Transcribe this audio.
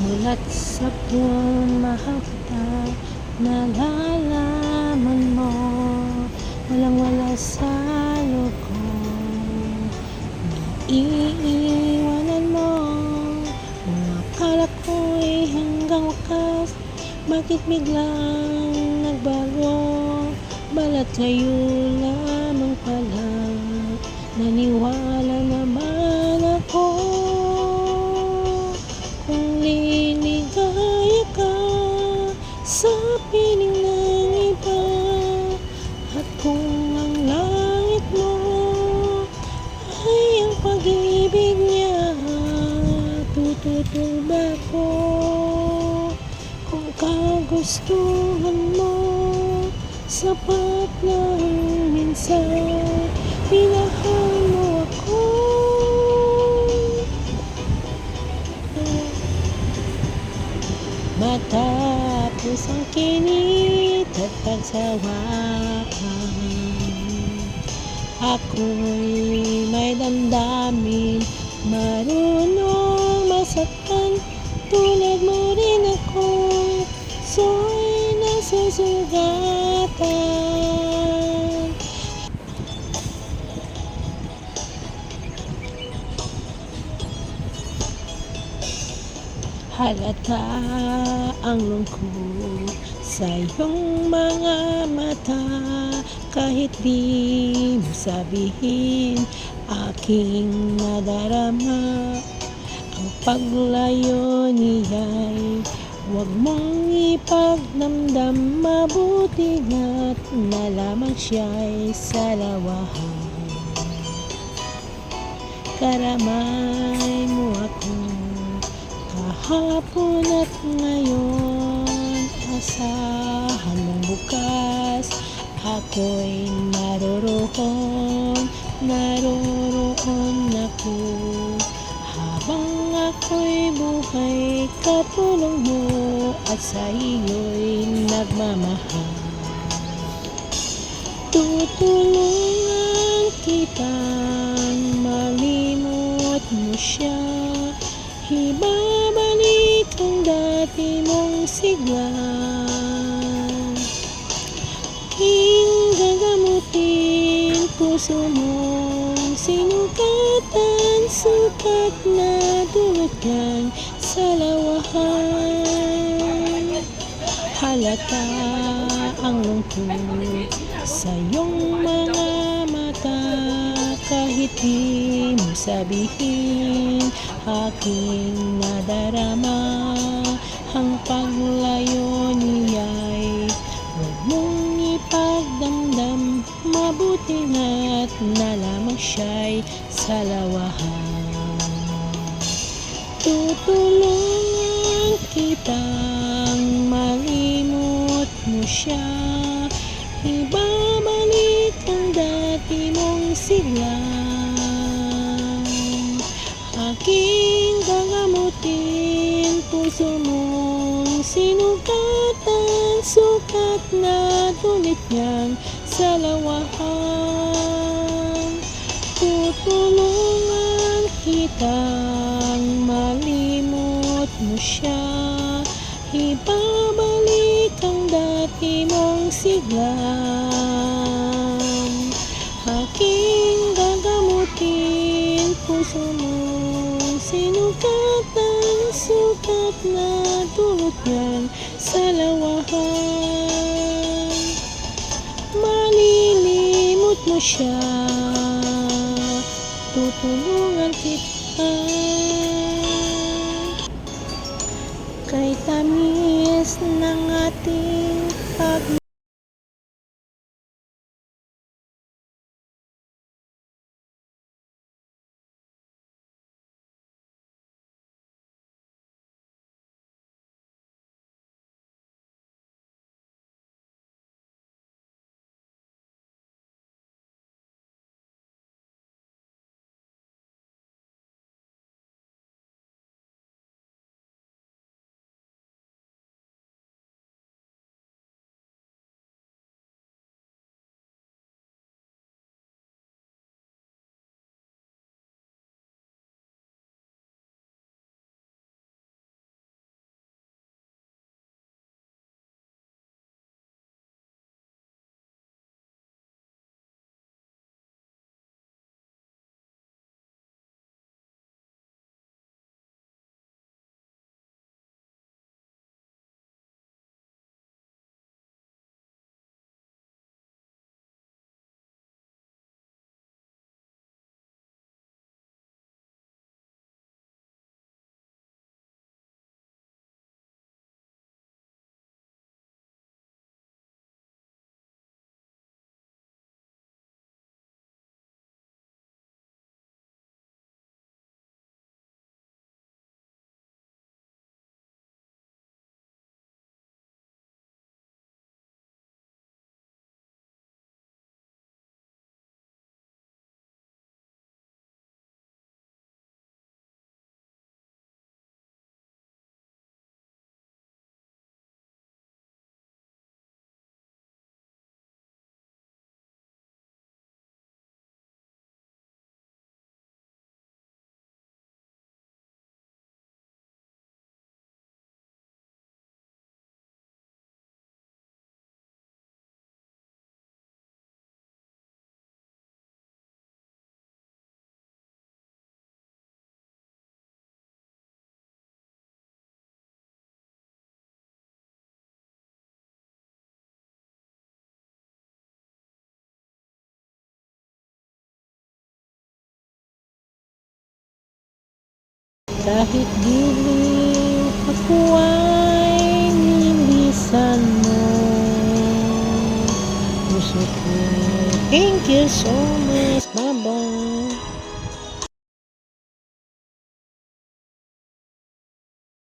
Mulat sa pumahang kita, nalalaman mo, walang-wala sa loob ko. Iiwanan mo, kung akala ko'y hanggang wakas, bakit biglang nagbago? Balat kayo lamang pala, naniwala naman ako. Kung liligaya ka sa piling ng iba, at kung ang langit mo ay ang pag-ibig niya, tututol ba ko? Kung kagustuhan mo, sapat lang minsan minahal mo ako. Matapos ang kinit at pagsawakan, ako'y may damdamin, marunong masaktan. Tulad mo rin ako, so'y nasusugatan. Halata ang lungkot sa iyong mga mata, kahit di mo sabihin, aking nadarama. Ang paglayo niya'y huwag mong ipagdamdam, mabuti na't na lamang siya'y salawahan. Karamay mo ako kahapon at ngayon, asahan mong bukas ako'y naroon ako. Habang ako'y buhay, katulong mo at sa iyo'y nagmamahal. Tutulungan kitang malimot mo siya, ibabalik ang dati mong sigla. Aking gagamutin puso mong sinugatan, sukat na dulot niyang sa lawahan. Halata ang lungkot sa iyong mga mata, kahit di mo sabihin, aking nadarama. Ang paglayo niya'y huwag mong ipagdamdam, mabuti na't na lamang siya'y salawahan. Tutulungan kitang malimot mo siya, ibabalik ang dati mong sigla. Aking gagamutin puso mong sinugatan, sukat na tulit niyang sa lawahan. Tutulungan kitang malimot mo siya, ibabalik ang dati mong sigla. Aking gagamutin puso mong sinugatan, sukat na dulot niyang sa lawahan. Malilimot mo siya, tutulungan kita. Kay tamis ng ating pag Kahit dilim ako ay nilisan mo. Puso ko, thank you so much. Bye-bye.